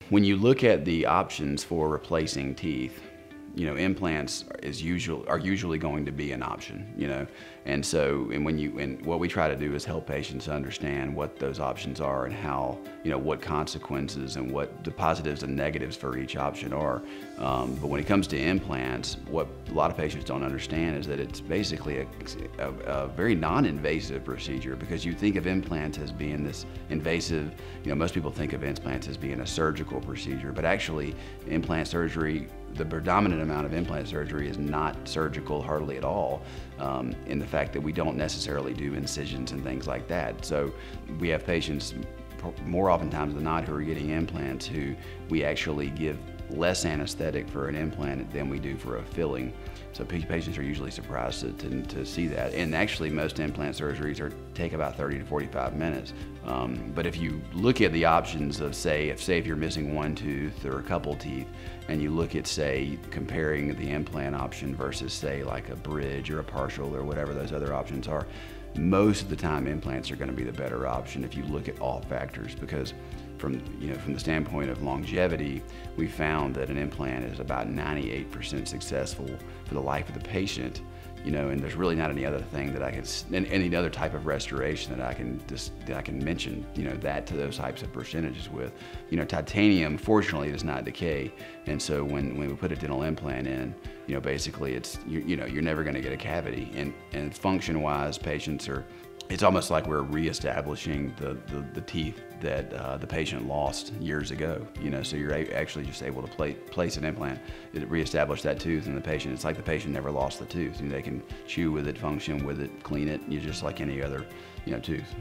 When you look at the options for replacing teeth, implants are usually going to be an option, and what we try to do is help patients understand what those options are and how, what consequences and what the positives and negatives for each option are. But when it comes to implants, what a lot of patients don't understand is that it's basically a very non-invasive procedure, because you think of implants as being this invasive, most people think of implants as being a surgical procedure, but actually implant surgery, the predominant amount of implant surgery is not surgical hardly at all, in the fact that we don't necessarily do incisions and things like that. So we have patients more oftentimes than not who are getting implants who we actually give less anesthetic for an implant than we do for a filling. So patients are usually surprised to see that. And actually most implant surgeries take about 30 to 45 minutes. But if you look at the options of if you're missing one tooth or a couple teeth, and you look at comparing the implant option versus like a bridge or a partial or whatever those other options are, most of the time implants are going to be the better option if you look at all factors, because from the standpoint of longevity, we found that an implant is about 98% successful for the life of the patient, and there's really not any other thing that any other type of restoration that I can mention, that to those types of percentages with. Titanium, fortunately, does not decay, and so when we put a dental implant in, basically you're never going to get a cavity, and function-wise, it's almost like we're reestablishing the teeth that the patient lost years ago. So you're actually just able to place an implant, reestablish that tooth, and it's like the patient never lost the tooth. They can chew with it, function with it, clean it, just like any other tooth.